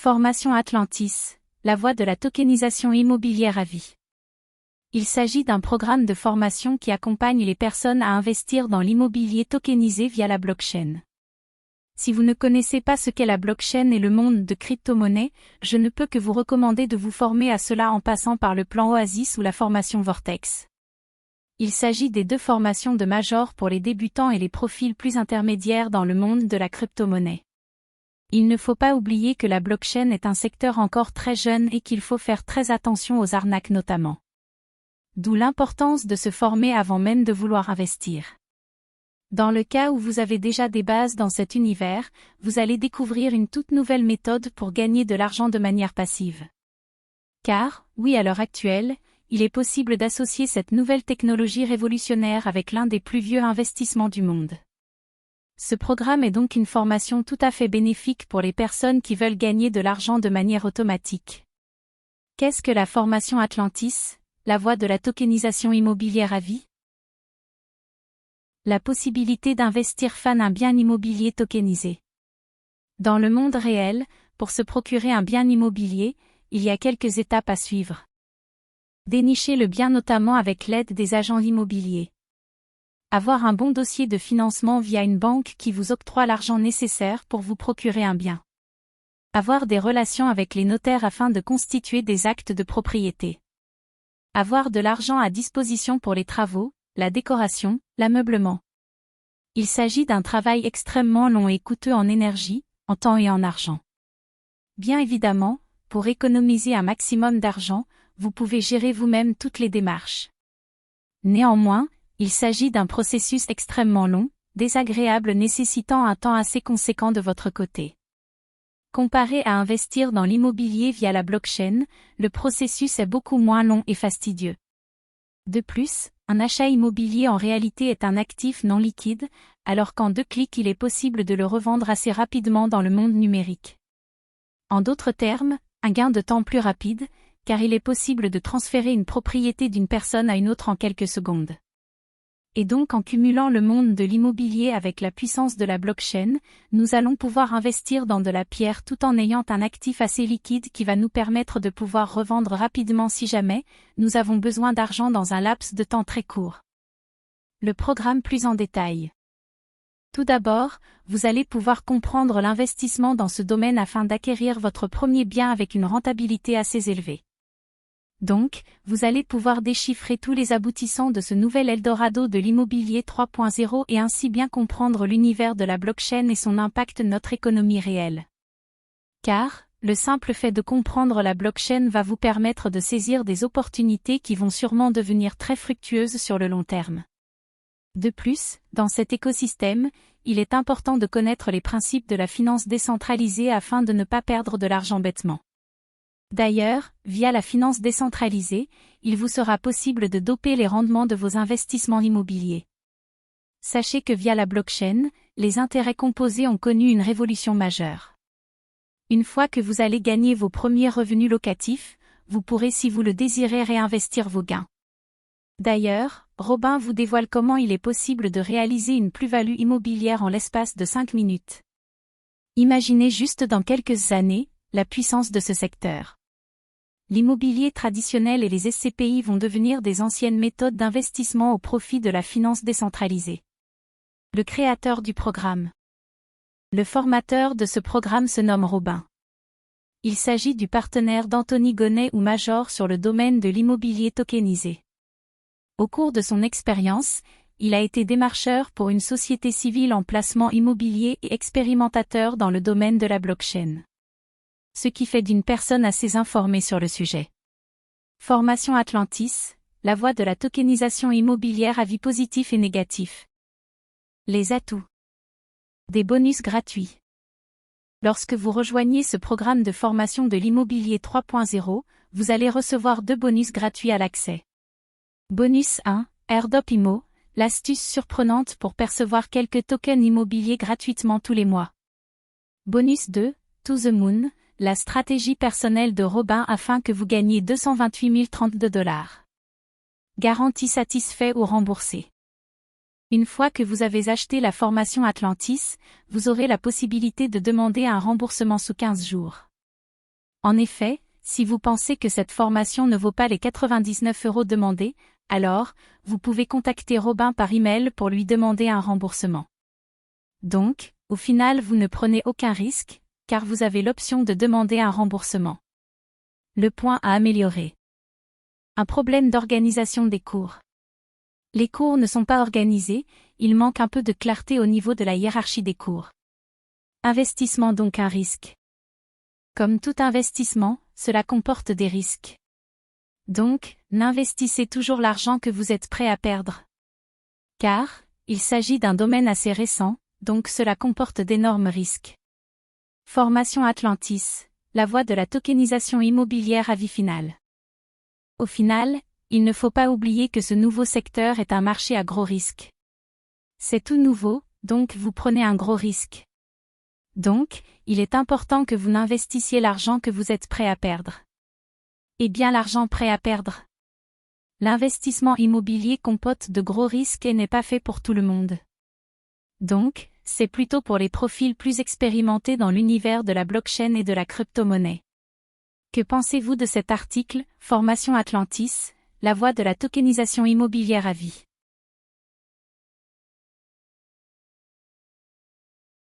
Formation Atlantis, la voie de la tokenisation immobilière à vie. Il s'agit d'un programme de formation qui accompagne les personnes à investir dans l'immobilier tokenisé via la blockchain. Si vous ne connaissez pas ce qu'est la blockchain et le monde de crypto-monnaies, je ne peux que vous recommander de vous former à cela en passant par le plan Oasis ou la formation Vortex. Il s'agit des deux formations de major pour les débutants et les profils plus intermédiaires dans le monde de la crypto-monnaie. Il ne faut pas oublier que la blockchain est un secteur encore très jeune et qu'il faut faire très attention aux arnaques notamment. D'où l'importance de se former avant même de vouloir investir. Dans le cas où vous avez déjà des bases dans cet univers, vous allez découvrir une toute nouvelle méthode pour gagner de l'argent de manière passive. Car, oui, à l'heure actuelle, il est possible d'associer cette nouvelle technologie révolutionnaire avec l'un des plus vieux investissements du monde. Ce programme est donc une formation tout à fait bénéfique pour les personnes qui veulent gagner de l'argent de manière automatique. Qu'est-ce que la formation Atlantis, la voie de la tokenisation immobilière à vie? La possibilité d'investir fan un bien immobilier tokenisé. Dans le monde réel, pour se procurer un bien immobilier, il y a quelques étapes à suivre. Dénicher le bien notamment avec l'aide des agents immobiliers. Avoir un bon dossier de financement via une banque qui vous octroie l'argent nécessaire pour vous procurer un bien. Avoir des relations avec les notaires afin de constituer des actes de propriété. Avoir de l'argent à disposition pour les travaux, la décoration, l'ameublement. Il s'agit d'un travail extrêmement long et coûteux en énergie, en temps et en argent. Bien évidemment, pour économiser un maximum d'argent, vous pouvez gérer vous-même toutes les démarches. Néanmoins, il s'agit d'un processus extrêmement long, désagréable nécessitant un temps assez conséquent de votre côté. Comparé à investir dans l'immobilier via la blockchain, le processus est beaucoup moins long et fastidieux. De plus, un achat immobilier en réalité est un actif non liquide, alors qu'en 2 clics il est possible de le revendre assez rapidement dans le monde numérique. En d'autres termes, un gain de temps plus rapide, car il est possible de transférer une propriété d'une personne à une autre en quelques secondes. Et donc en cumulant le monde de l'immobilier avec la puissance de la blockchain, nous allons pouvoir investir dans de la pierre tout en ayant un actif assez liquide qui va nous permettre de pouvoir revendre rapidement si jamais nous avons besoin d'argent dans un laps de temps très court. Le programme plus en détail. Tout d'abord, vous allez pouvoir comprendre l'investissement dans ce domaine afin d'acquérir votre premier bien avec une rentabilité assez élevée. Donc, vous allez pouvoir déchiffrer tous les aboutissants de ce nouvel Eldorado de l'immobilier 3.0 et ainsi bien comprendre l'univers de la blockchain et son impact sur notre économie réelle. Car, le simple fait de comprendre la blockchain va vous permettre de saisir des opportunités qui vont sûrement devenir très fructueuses sur le long terme. De plus, dans cet écosystème, il est important de connaître les principes de la finance décentralisée afin de ne pas perdre de l'argent bêtement. D'ailleurs, via la finance décentralisée, il vous sera possible de doper les rendements de vos investissements immobiliers. Sachez que via la blockchain, les intérêts composés ont connu une révolution majeure. Une fois que vous allez gagner vos premiers revenus locatifs, vous pourrez si vous le désirez réinvestir vos gains. D'ailleurs, Robin vous dévoile comment il est possible de réaliser une plus-value immobilière en l'espace de 5 minutes. Imaginez juste dans quelques années, la puissance de ce secteur. L'immobilier traditionnel et les SCPI vont devenir des anciennes méthodes d'investissement au profit de la finance décentralisée. Le créateur du programme. Le formateur de ce programme se nomme Robin. Il s'agit du partenaire d'Anthony Gonnet ou Major sur le domaine de l'immobilier tokenisé. Au cours de son expérience, il a été démarcheur pour une société civile en placement immobilier et expérimentateur dans le domaine de la blockchain. Ce qui fait d'une personne assez informée sur le sujet. Formation Atlantis, la voie de la tokenisation immobilière à vie positif et négatif. Les atouts. Des bonus gratuits. Lorsque vous rejoignez ce programme de formation de l'immobilier 3.0, vous allez recevoir 2 bonus gratuits à l'accès. Bonus 1, Airdrop Immo, l'astuce surprenante pour percevoir quelques tokens immobiliers gratuitement tous les mois. Bonus 2, To the Moon, la stratégie personnelle de Robin afin que vous gagniez 228 032 $. Garantie satisfait ou remboursé. Une fois que vous avez acheté la formation Atlantis, vous aurez la possibilité de demander un remboursement sous 15 jours. En effet, si vous pensez que cette formation ne vaut pas les 99 € demandés, alors, vous pouvez contacter Robin par email pour lui demander un remboursement. Donc, au final vous ne prenez aucun risque, car vous avez l'option de demander un remboursement. Le point à améliorer. Un problème d'organisation des cours. Les cours ne sont pas organisés, il manque un peu de clarté au niveau de la hiérarchie des cours. Investissement donc un risque. Comme tout investissement, cela comporte des risques. Donc, n'investissez toujours l'argent que vous êtes prêt à perdre. Car, il s'agit d'un domaine assez récent, donc cela comporte d'énormes risques. Formation Atlantis, la voie de la tokenisation immobilière à vie finale. Au final, il ne faut pas oublier que ce nouveau secteur est un marché à gros risques. C'est tout nouveau, donc vous prenez un gros risque. Donc, il est important que vous n'investissiez l'argent que vous êtes prêt à perdre. Et bien l'argent prêt à perdre. L'investissement immobilier comporte de gros risques et n'est pas fait pour tout le monde. Donc, c'est plutôt pour les profils plus expérimentés dans l'univers de la blockchain et de la crypto-monnaie. Que pensez-vous de cet article, Formation Atlantis, la voie de la tokenisation immobilière à vie?